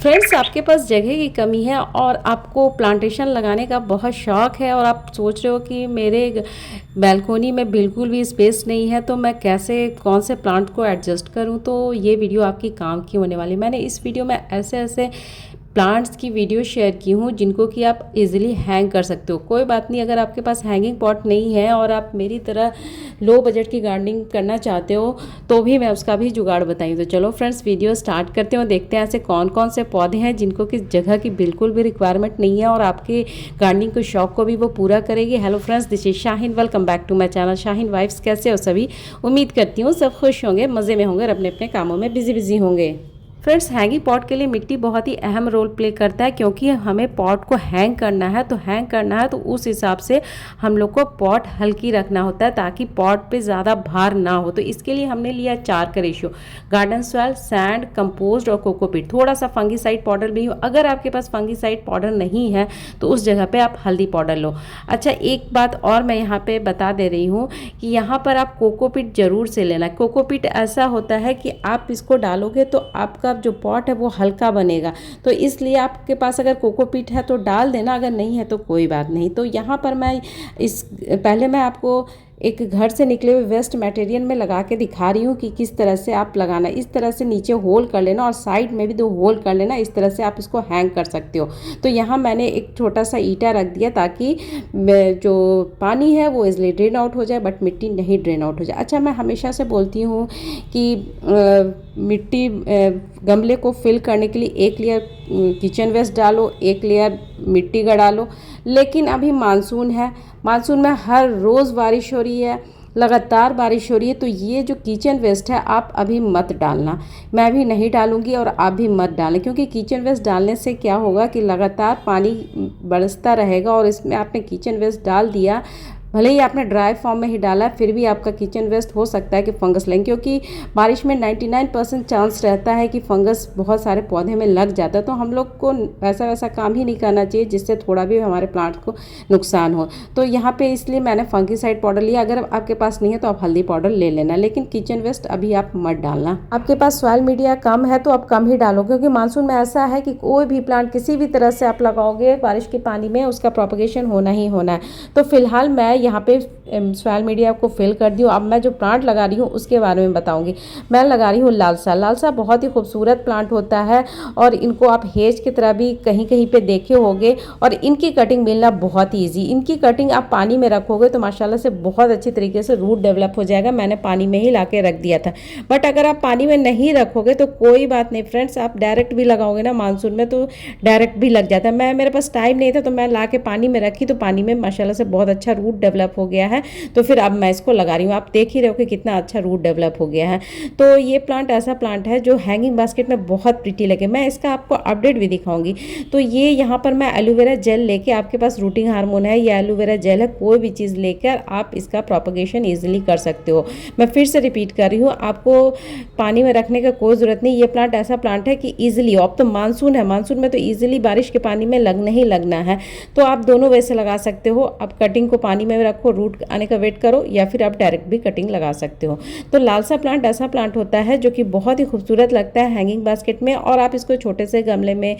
Friends, आपके पास जगह की कमी है और आपको प्लांटेशन लगाने का बहुत शौक़ है और आप सोच रहे हो कि मेरे बैल्कोनी में बिल्कुल भी स्पेस नहीं है, तो मैं कैसे कौन से प्लांट को एडजस्ट करूं। तो ये वीडियो आपकी काम की होने वाली। मैंने इस वीडियो में ऐसे ऐसे प्लांट्स की वीडियो शेयर की हूँ जिनको कि आप इजीली हैंग कर सकते हो। कोई बात नहीं, अगर आपके पास हैंगिंग पॉट नहीं है और आप मेरी तरह लो बजट की गार्डनिंग करना चाहते हो तो भी मैं उसका भी जुगाड़ बताई। तो चलो फ्रेंड्स, वीडियो स्टार्ट करते हो। देखते हैं ऐसे कौन कौन से पौधे हैं जिनको कि जगह की बिल्कुल भी रिक्वायरमेंट नहीं है और आपके गार्डनिंग के शौक को भी वो पूरा करेगी। Hello friends, this is Shaheen, welcome back to my channel Shaheen vibes. कैसे हो सभी? उम्मीद करती हूँ सब खुश होंगे, मज़े में होंगे और अपने अपने कामों में बिजी होंगे। फ्रेंड्स, हैंगिंग पॉट के लिए मिट्टी बहुत ही अहम रोल प्ले करता है, क्योंकि हमें पॉट को हैंग करना है। तो हैंग करना है तो उस हिसाब से हम लोग को पॉट हल्की रखना होता है ताकि पॉट पे ज़्यादा भार ना हो। तो इसके लिए हमने लिया 4 का ratio: garden soil, sand, compost और कोकोपीट, थोड़ा सा फंगीसाइड पाउडर भी हो। अगर आपके पास फंगीसाइड पाउडर नहीं है तो उस जगह पे आप हल्दी पाउडर लो। अच्छा, एक बात और मैं यहाँ पे बता दे रही हूँ कि यहाँ पर आप कोकोपीट ज़रूर से लेना। कोकोपीट ऐसा होता है कि आप इसको डालोगे तो आपका जो पॉट है वो हल्का बनेगा। तो इसलिए आपके पास अगर कोकोपीट है तो डाल देना, अगर नहीं है तो कोई बात नहीं। तो यहाँ पर मैं पहले मैं आपको एक घर से निकले हुए वेस्ट मटेरियल में लगा के दिखा रही हूँ कि किस तरह से आप लगाना। इस तरह से नीचे होल कर लेना और साइड में भी 2 होल कर लेना। इस तरह से आप इसको हैंग कर सकते हो। तो यहाँ मैंने एक छोटा सा ईंटा रख दिया ताकि जो पानी है वो इजली ड्रेन आउट हो जाए, बट मिट्टी नहीं ड्रेन आउट हो जाए। अच्छा, मैं हमेशा से बोलती हूँ कि मिट्टी गमले को फिल करने के लिए 1 लेयर किचन वेस्ट डालो, 1 लेयर मिट्टी का डालो। लेकिन अभी मानसून है, मानसून में हर रोज़ बारिश हो रही है, लगातार बारिश हो रही है। तो ये जो किचन वेस्ट है आप अभी मत डालना, मैं भी नहीं डालूंगी और आप भी मत डालें। क्योंकि किचन वेस्ट डालने से क्या होगा कि लगातार पानी बरसता रहेगा और इसमें आपने किचन वेस्ट डाल दिया, भले ही आपने ड्राई फॉर्म में ही डाला, फिर भी आपका किचन वेस्ट हो सकता है कि फंगस लेंगे। क्योंकि बारिश में 99% चांस रहता है कि फंगस बहुत सारे पौधे में लग जाता है। तो हम लोग को वैसा काम ही नहीं करना चाहिए जिससे थोड़ा भी हमारे प्लांट को नुकसान हो। तो यहाँ पे इसलिए मैंने फंगीसाइड पाउडर लिया। अगर आपके पास नहीं है तो आप हल्दी पाउडर ले लेना, लेकिन किचन वेस्ट अभी आप मत डालना। आपके पास सॉइल मीडिया कम है तो आप कम ही डालो, क्योंकि मानसून में ऐसा है कि कोई भी प्लांट किसी भी तरह से आप लगाओगे बारिश के पानी में उसका प्रोपगेशन होना ही होना है। तो फिलहाल मैं यहाँ पे सॉइल मीडिया को फिल कर दी हूँ। अब मैं जो प्लांट लगा रही हूँ उसके बारे में बताऊंगी। मैं लगा रही हूँ लालसा। लालसा बहुत ही खूबसूरत प्लांट होता है और इनको आप हेज की तरह भी कहीं कहीं पे देखे होंगे और इनकी कटिंग मिलना बहुत ही ईजी। इनकी कटिंग आप पानी में रखोगे तो माशाल्लाह से बहुत अच्छी तरीके से रूट डेवलप हो जाएगा। मैंने पानी में ही ला के रख दिया था, बट अगर आप पानी में नहीं रखोगे तो कोई बात नहीं फ्रेंड्स, आप डायरेक्ट भी लगाओगे ना मानसून में तो डायरेक्ट भी लग जाता है। मेरे पास टाइम नहीं था तो मैं ला के पानी में रखी, तो पानी में माशाल्लाह से बहुत अच्छा रूट डेवलप हो गया है। तो फिर अब मैं इसको लगा रही हूँ। आप देख ही रहे हो कि कितना अच्छा रूट डेवलप हो गया है। तो ये प्लांट ऐसा प्लांट है जो हैंगिंग बास्केट में बहुत प्रिटी लगे। मैं इसका आपको अपडेट भी दिखाऊंगी। तो ये यहाँ पर मैं एलोवेरा जेल लेके, आपके पास रूटिंग हार्मोन है या एलोवेरा जेल है, कोई भी चीज़ लेकर आप इसका प्रोपगेशन ईजिली कर सकते हो। मैं फिर से रिपीट कर रही हूँ, आपको पानी में रखने का कोई ज़रूरत नहीं। ये प्लांट ऐसा प्लांट है कि ईजिली, अब तो मानसून है, मानसून में तो ईजिली बारिश के पानी में लगना है। तो आप दोनों वैसे लगा सकते हो। आप कटिंग को पानी में रखो, रूट आने का वेट करो, या फिर आप डायरेक्ट भी कटिंग लगा सकते हो। तो लालसा प्लांट ऐसा प्लांट होता है जो कि बहुत ही खूबसूरत लगता है हैंगिंग बास्केट में। और आप इसको छोटे से गमले में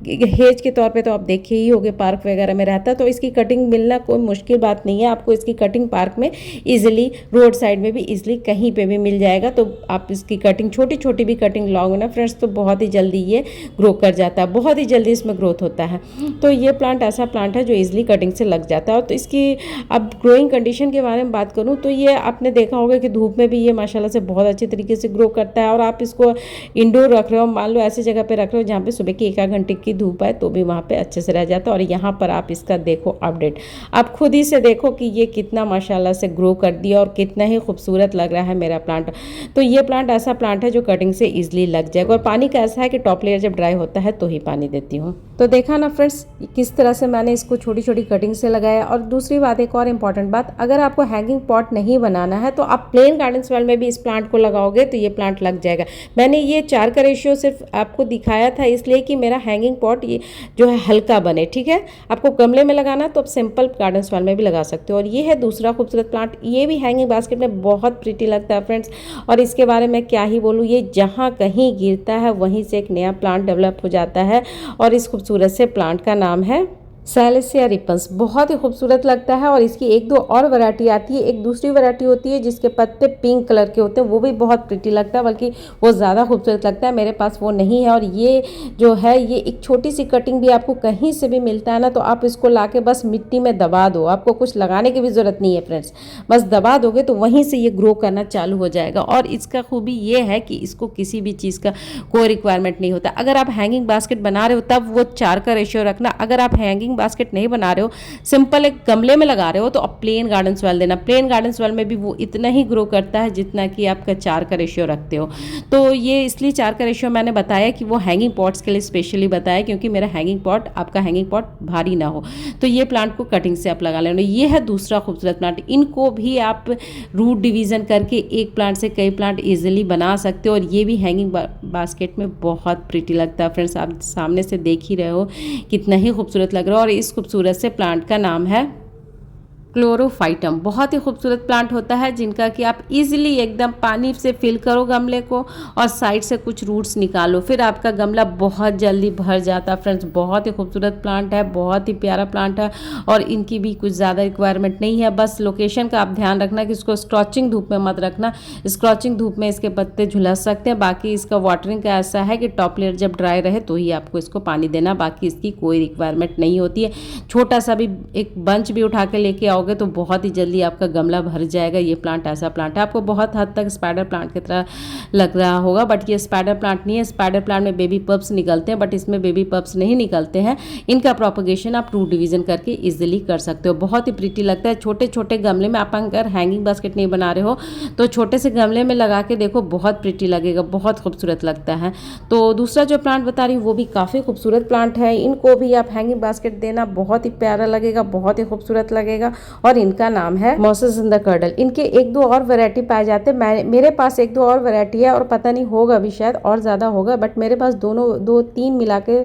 हेज के तौर पे तो आप देखे ही होंगे, पार्क वगैरह में रहता है। तो इसकी कटिंग मिलना कोई मुश्किल बात नहीं है। आपको इसकी कटिंग पार्क में इजीली, रोड साइड में भी इजीली कहीं पे भी मिल जाएगा। तो आप इसकी कटिंग छोटी छोटी भी कटिंग लाओगे ना फ्रेंड्स तो बहुत ही जल्दी ये ग्रो कर जाता है, बहुत ही जल्दी इसमें ग्रोथ होता है। तो ये प्लांट ऐसा प्लांट है जो ईजिली कटिंग से लग जाता है। तो इसकी अब ग्रोइंग कंडीशन के बारे में बात करूँ तो ये आपने देखा होगा कि धूप में भी ये माशाल्लाह से बहुत अच्छे तरीके से ग्रो करता है। और आप इसको इंडोर रख रहे हो, मान लो ऐसी जगह पे रख रहे हो जहाँ पे सुबह की 1 घंटे की धूप है, तो भी वहाँ पे अच्छे से रह जाता है। और यहाँ पर आप इसका देखो अपडेट, आप खुद ही से देखो कि ये कितना माशाल्लाह से ग्रो कर दिया और कितना ही खूबसूरत लग रहा है मेरा प्लांट। तो ये प्लांट ऐसा प्लांट है जो कटिंग से ईजिली लग जाएगा। और पानी का ऐसा है कि टॉप लेयर जब ड्राई होता है तो ही पानी देती हूँ। तो देखा ना फ्रेंड्स किस तरह से मैंने इसको छोटी छोटी कटिंग से लगाया। और दूसरी बात, एक और इम्पॉर्टेंट बात, अगर आपको हैंगिंग पॉट नहीं बनाना है तो आप प्लेन गार्डन सॉइल में भी इस प्लांट को लगाओगे तो ये प्लांट लग जाएगा। मैंने ये 4 का रेशियो सिर्फ आपको दिखाया था इसलिए कि मेरा हैंगिंग पॉट ये जो है हल्का बने। ठीक है, आपको गमले में लगाना तो आप सिंपल गार्डन सॉइल में भी लगा सकते हो। और ये है दूसरा खूबसूरत प्लांट, ये भी हैंगिंग बास्केट में बहुत प्रीटी लगता है फ्रेंड्स। और इसके बारे में क्या ही बोलूँ, ये जहाँ कहीं गिरता है वहीं से एक नया प्लांट डेवलप हो जाता है। और इस खूबसूरत से प्लांट का नाम है सैलेसिया रिपन्स। बहुत ही खूबसूरत लगता है। और इसकी एक दो और वैरायटी आती है, एक दूसरी वैरायटी होती है जिसके पत्ते पिंक कलर के होते हैं, वो भी बहुत प्रिटी लगता है, बल्कि वो ज़्यादा खूबसूरत लगता है। मेरे पास वो नहीं है। और ये जो है ये एक छोटी सी कटिंग भी आपको कहीं से भी मिलता है ना, तो आप इसको लाके बस मिट्टी में दबा दो, आपको कुछ लगाने की भी ज़रूरत नहीं है फ्रेंड्स, बस दबा दोगे तो वहीं से ये ग्रो करना चालू हो जाएगा। और इसका खूबी ये है कि इसको किसी भी चीज़ का कोई रिक्वायरमेंट नहीं होता। अगर आप हैंगिंग बास्केट बना रहे हो तब वो 4 का रेशियो रखना। अगर आप हैंगिंग बास्केट नहीं बना रहे हो, सिंपल एक गमले में लगा रहे हो, तो आप प्लेन गार्डन सॉइल देना। प्लेन गार्डन सॉइल में भी वो इतना ही ग्रो करता है जितना कि आपका 4 का रेशियो रखते हो। तो ये इसलिए 4 का रेशियो मैंने बताया कि वो हैंगिंग पॉट्स के लिए स्पेशली बताया, क्योंकि मेरा हैंगिंग पॉट, आपका हैंगिंग पॉट भारी ना हो। तो ये प्लांट को कटिंग से आप लगा लेना। ये है दूसरा खूबसूरत प्लांट। इनको भी आप रूट डिवीजन करके एक प्लांट से कई प्लांट ईजिली बना सकते हो। और ये भी हैंगिंग बास्केट में बहुत प्रिटी लगता है फ्रेंड्स। आप सामने से देख ही रहे हो कितना ही खूबसूरत लग रहा है। और इस खूबसूरत से प्लांट का नाम है क्लोरोफाइटम। बहुत ही खूबसूरत प्लांट होता है जिनका कि आप इजीली एकदम पानी से फिल करो गमले को और साइड से कुछ रूट्स निकालो, फिर आपका गमला बहुत जल्दी भर जाता है फ्रेंड्स। बहुत ही खूबसूरत प्लांट है, बहुत ही प्यारा प्लांट है। और इनकी भी कुछ ज़्यादा रिक्वायरमेंट नहीं है, बस लोकेशन का आप ध्यान रखना कि इसको स्क्रॉचिंग धूप में मत रखना। स्क्रॉचिंग धूप में इसके पत्ते झुलस सकते हैं। बाकी इसका वाटरिंग का ऐसा है कि टॉप लेयर जब ड्राई रहे तो ही आपको इसको पानी देना, बाकी इसकी कोई रिक्वायरमेंट नहीं होती है। छोटा सा भी एक बंच भी उठा के लेके आओगे तो बहुत ही जल्दी आपका गमला भर जाएगा। ये प्लांट ऐसा प्लांट है, आपको बहुत हद तक स्पाइडर प्लांट की तरह लग रहा होगा, बट ये स्पाइडर प्लांट नहीं है। स्पाइडर प्लांट में बेबी पप्स निकलते हैं, बट इसमें बेबी पप्स नहीं निकलते हैं। इनका प्रोपगेशन आप रूट डिवीजन करके इजीली कर सकते हो। बहुत ही प्रीटी लगता है। छोटे छोटे गमले में आप अगर हैंगिंग बास्केट नहीं बना रहे हो तो छोटे से गमले में लगा के देखो, बहुत प्रीटी लगेगा, बहुत खूबसूरत लगता है। तो दूसरा जो प्लांट बता रही हूँ वो भी काफ़ी खूबसूरत प्लांट है। इनको भी आप हैंगिंग बास्केट देना, बहुत ही प्यारा लगेगा, बहुत ही खूबसूरत लगेगा। और इनका नाम है मॉसेस इन द कर्डल। इनके एक दो और वैरायटी पाए जाते हैं। मेरे पास एक दो और वैरायटी है और पता नहीं होगा भी, शायद और ज़्यादा होगा, बट मेरे पास दोनों दो तीन मिला के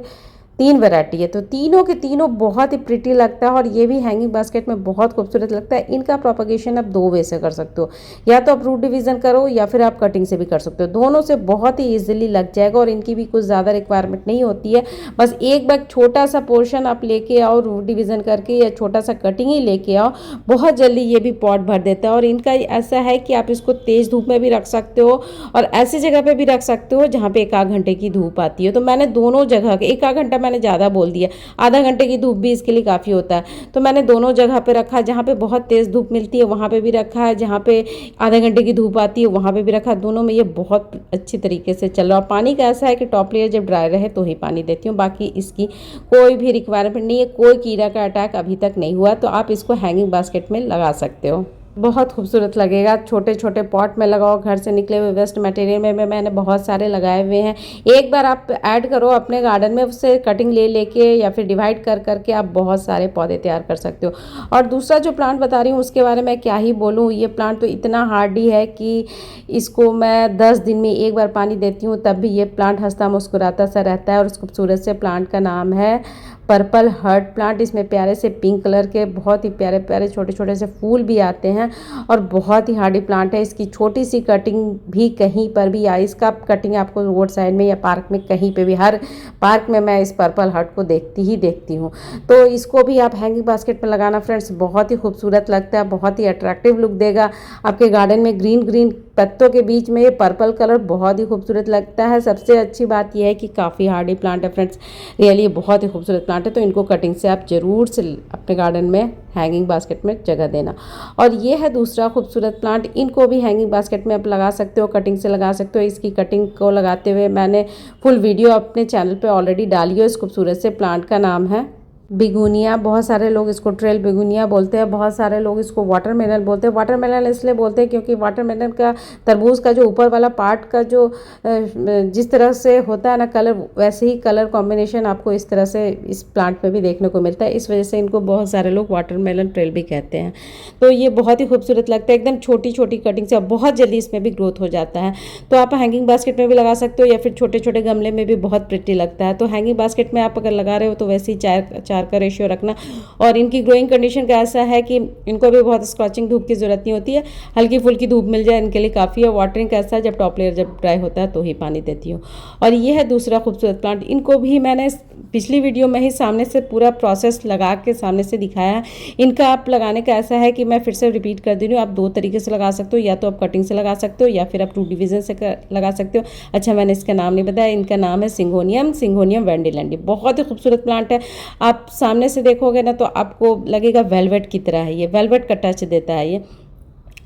3 वैरायटी है। तो तीनों के तीनों बहुत ही प्रिटी लगता है। और ये भी हैंगिंग बास्केट में बहुत खूबसूरत लगता है। इनका प्रोपगेशन आप 2 वे से कर सकते हो, या तो आप रूट डिवीजन करो या फिर आप कटिंग से भी कर सकते हो। दोनों से बहुत ही ईजिली लग जाएगा और इनकी भी कुछ ज़्यादा रिक्वायरमेंट नहीं होती है। बस एक बार छोटा सा पोर्शन आप लेके आओ रूट डिवीजन करके, या छोटा सा कटिंग ही लेके आओ, बहुत जल्दी ये भी पॉट भर देता है। और इनका ऐसा है कि आप इसको तेज़ धूप में भी रख सकते हो और ऐसी जगह पर भी रख सकते हो जहाँ पे 1 घंटे की धूप आती है। तो मैंने दोनों जगह के 1 घंटा मैंने ज़्यादा बोल दिया, आधा घंटे की धूप भी इसके लिए काफ़ी होता है। तो मैंने दोनों जगह पे रखा, जहाँ पे बहुत तेज़ धूप मिलती है वहाँ पे भी रखा है, जहाँ पे आधे घंटे की धूप आती है वहाँ पे भी रखा। दोनों में ये बहुत अच्छी तरीके से चल रहा है। पानी का ऐसा है कि टॉप लेयर जब ड्राई रहे तो ही पानी देती हूँ, बाकी इसकी कोई भी रिक्वायरमेंट नहीं है। कोई कीड़ा का अटैक अभी तक नहीं हुआ। तो आप इसको हैंगिंग बास्केट में लगा सकते हो, बहुत खूबसूरत लगेगा। छोटे छोटे पॉट में लगाओ, घर से निकले हुए वेस्ट मटेरियल में मैंने बहुत सारे लगाए हुए हैं। एक बार आप ऐड करो अपने गार्डन में, उससे कटिंग ले लेके या फिर डिवाइड कर करके आप बहुत सारे पौधे तैयार कर सकते हो। और दूसरा जो प्लांट बता रही हूँ उसके बारे में क्या ही बोलूँ। ये प्लांट तो इतना हार्डी है कि इसको मैं 10 दिन में एक बार पानी देती हूँ तब भी ये प्लांट हंसता मुस्कुराता सा रहता है। और इस खूबसूरत से प्लांट का नाम है पर्पल हर्ट प्लांट। इसमें प्यारे से पिंक कलर के बहुत ही प्यारे प्यारे छोटे छोटे से फूल भी आते हैं और बहुत ही हार्डी प्लांट है। इसकी छोटी सी कटिंग भी कहीं पर भी, या इसका कटिंग आपको रोड साइड में या पार्क में कहीं पे भी, हर पार्क में मैं इस पर्पल हर्ट को देखती हूँ। तो इसको भी आप हैंगिंग बास्केट में लगाना फ्रेंड्स, बहुत ही खूबसूरत लगता है, बहुत ही अट्रैक्टिव लुक देगा आपके गार्डन में। ग्रीन ग्रीन पत्तों के बीच में ये पर्पल कलर बहुत ही खूबसूरत लगता है। सबसे अच्छी बात यह है कि काफ़ी हार्डी प्लांट है फ्रेंड्स, रियली बहुत ही खूबसूरत प्लांट है। तो इनको कटिंग से आप ज़रूर से अपने गार्डन में हैंगिंग बास्केट में जगह देना। और ये है दूसरा खूबसूरत प्लांट। इनको भी हैंगिंग बास्केट में आप लगा सकते हो, कटिंग से लगा सकते हो। इसकी कटिंग को लगाते हुए मैंने फुल वीडियो अपने चैनल पे ऑलरेडी डाली है। इस खूबसूरत से प्लांट का नाम है बिगुनिया, बहुत सारे लोग इसको ट्रेल बिगुनिया बोलते हैं, बहुत सारे लोग इसको वाटरमेलन बोलते हैं। वाटरमेलन इसलिए बोलते हैं क्योंकि वाटरमेलन का, तरबूज का जो ऊपर वाला पार्ट का जो जिस तरह से होता है ना कलर, वैसे ही कलर कॉम्बिनेशन आपको इस तरह से इस प्लांट में भी देखने को मिलता है। इस वजह से इनको बहुत सारे लोग वाटरमेलन ट्रेल भी कहते हैं। तो ये बहुत ही खूबसूरत लगता है, एकदम छोटी छोटी कटिंग से, बहुत जल्दी इसमें भी ग्रोथ हो जाता है। तो आप हैंगिंग बास्केट में भी लगा सकते हो या फिर छोटे छोटे गमले में भी बहुत प्रिटी लगता है। तो हैंगिंग बास्केट में आप अगर लगा रहे हो तो वैसे ही 4 का रेशियो रखना। और इनकी ग्रोइंग कंडीशन का ऐसा है कि इनको भी बहुत स्कॉचिंग धूप की जरूरत नहीं होती है, हल्की फुल्की धूप मिल जाए इनके लिए काफ़ी है। वाटरिंग कैसा है, जब टॉप लेयर जब ड्राई होता है तो ही पानी देती हूँ। और ये है दूसरा खूबसूरत प्लांट। इनको भी मैंने पिछली वीडियो में ही सामने से पूरा प्रोसेस लगा के सामने से दिखाया है। इनका आप लगाने का ऐसा है कि मैं फिर से रिपीट कर दे रही हूँ, आप 2 तरीके से लगा सकते हो, या तो आप कटिंग से लगा सकते हो या फिर आप रूट डिवीजन से लगा सकते हो। अच्छा, मैंने इसका नाम नहीं बताया, इनका नाम है सिंगोनियम वेंडिलैंडी। बहुत ही खूबसूरत प्लांट है। आप सामने से देखोगे ना तो आपको लगेगा वेलवेट की तरह है, ये वेलवेट का टच देता है। ये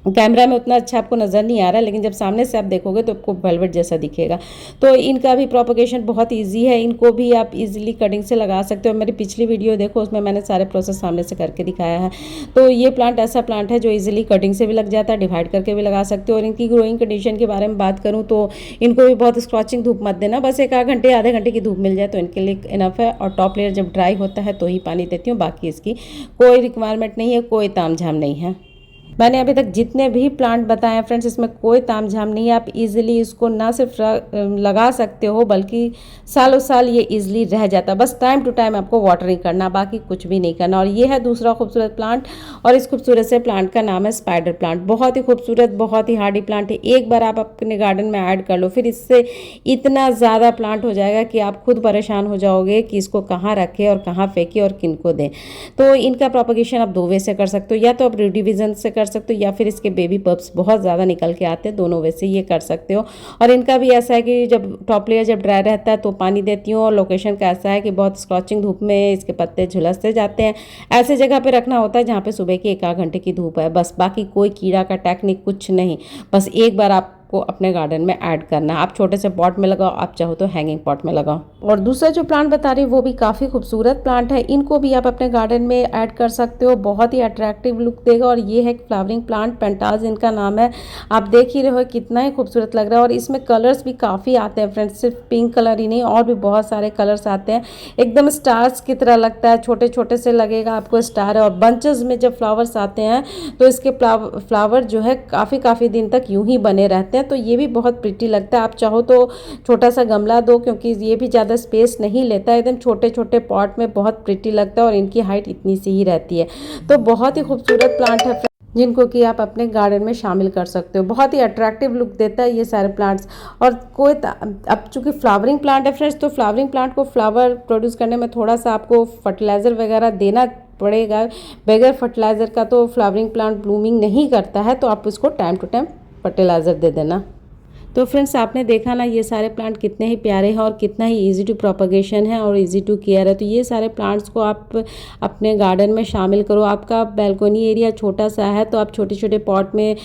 कैमरा में उतना अच्छा आपको नज़र नहीं आ रहा, लेकिन जब सामने से आप देखोगे तो आपको वेलवेट जैसा दिखेगा। तो इनका भी प्रोपगेशन बहुत इजी है, इनको भी आप इजीली कटिंग से लगा सकते हो। मेरी पिछली वीडियो देखो, उसमें मैंने सारे प्रोसेस सामने से करके दिखाया है। तो ये प्लांट ऐसा प्लांट है जो इजीली कटिंग से भी लग जाता है, डिवाइड करके भी लगा सकते हो। और इनकी ग्रोइंग कंडीशन के बारे में बात करूँ तो इनको भी बहुत स्कॉचिंग धूप मत देना, बस 1 घंटे आधे घंटे की धूप मिल जाए तो इनके लिए इनफ है। और टॉप लेयर जब ड्राई होता है तो ही पानी देती हूँ, बाकी इसकी कोई रिक्वायरमेंट नहीं है, कोई तामझाम नहीं है। मैंने अभी तक जितने भी प्लांट बताए हैं फ्रेंड्स, इसमें कोई तामझाम नहीं है। आप इजीली इसको ना सिर्फ लगा सकते हो बल्कि सालों साल ये इजीली रह जाता है। बस टाइम टू टाइम आपको वाटरिंग करना, बाकी कुछ भी नहीं करना। और ये है दूसरा खूबसूरत प्लांट, और इस खूबसूरत से प्लांट का नाम है स्पाइडर प्लांट। बहुत ही खूबसूरत, बहुत ही हार्डी प्लांट है। एक बार आप अपने गार्डन में ऐड कर लो, फिर इससे इतना ज़्यादा प्लांट हो जाएगा कि आप खुद परेशान हो जाओगे कि इसको कहाँ रखें और कहाँ फेंकें और किनको दें। तो इनका प्रोपगेशन आप 2 वे से कर सकते हो, या तो आप डिवीजन से कर सकते हो या फिर इसके बेबी पप्स बहुत ज़्यादा निकल के आते हैं, दोनों वैसे से ये कर सकते हो। और इनका भी ऐसा है कि जब टॉप लेयर जब ड्राई रहता है तो पानी देती हूँ। और लोकेशन का ऐसा है कि बहुत स्कॉचिंग धूप में इसके पत्ते झुलसते जाते हैं, ऐसे जगह पे रखना होता है जहाँ पे सुबह की 1 घंटे की धूप है, बस। बाकी कोई कीड़ा का टेक्निक कुछ नहीं, बस एक बार आप को अपने गार्डन में ऐड करना है। आप छोटे से पॉट में लगाओ, आप चाहो तो हैंगिंग पॉट में लगाओ। और दूसरा जो प्लांट बता रही हूँ वो भी काफ़ी खूबसूरत प्लांट है, इनको भी आप अपने गार्डन में ऐड कर सकते हो, बहुत ही अट्रैक्टिव लुक देगा। और ये है फ्लावरिंग प्लांट, पेंटाज इनका नाम है। आप देख ही रहे हो कितना ही खूबसूरत लग रहा है। और इसमें कलर्स भी काफ़ी आते हैं फ्रेंड्स, सिर्फ पिंक कलर ही नहीं, और भी बहुत सारे कलर्स आते हैं। एकदम स्टार्स की तरह लगता है, छोटे छोटे से लगेगा आपको स्टार है। और बंचेस में जब फ्लावर्स आते हैं तो इसके फ्लावर जो है काफ़ी दिन तक यूं ही बने रहते हैं। तो ये भी बहुत प्रिटी लगता है। आप चाहो तो छोटा सा गमला दो, क्योंकि ये भी ज़्यादा स्पेस नहीं लेता है, एकदम छोटे छोटे पॉट में बहुत प्रिटी लगता है। और इनकी हाइट इतनी सी ही रहती है। तो बहुत ही खूबसूरत प्लांट है जिनको कि आप अपने गार्डन में शामिल कर सकते हो। बहुत ही अट्रैक्टिव लुक देता है ये सारे प्लांट्स। और कोई अब चूँकि फ्लावरिंग प्लांट है फ्रेंड्स, तो फ्लावरिंग प्लांट को फ्लावर प्रोड्यूस करने में थोड़ा सा आपको फर्टिलाइज़र वगैरह देना पड़ेगा। बगैर फर्टिलाइज़र का तो फ्लावरिंग प्लांट ब्लूमिंग नहीं करता है, तो आप उसको टाइम टू टाइम फर्टिलाइज़र दे देना। तो फ्रेंड्स, आपने देखा ना ये सारे प्लांट कितने ही प्यारे हैं और कितना ही इजी टू प्रोपगेशन है और इजी टू केयर है। तो ये सारे प्लांट्स को आप अपने गार्डन में शामिल करो। आपका बैल्कोनी एरिया छोटा सा है तो आप छोटे छोटे पॉट में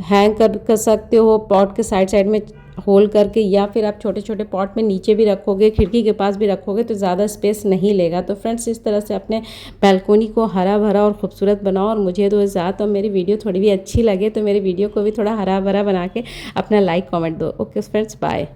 हैंग कर सकते हो, पॉट के साइड साइड में होल करके, या फिर आप छोटे छोटे पॉट में नीचे भी रखोगे, खिड़की के पास भी रखोगे तो ज़्यादा स्पेस नहीं लेगा। तो फ्रेंड्स, इस तरह से अपने बैल्कोनी को हरा भरा और खूबसूरत बनाओ। और मुझे तो ज़्यादा मेरी वीडियो थोड़ी भी अच्छी लगे तो मेरी वीडियो को भी थोड़ा हरा भरा बना के अपना लाइक कमेंट दो। Okay friends, bye.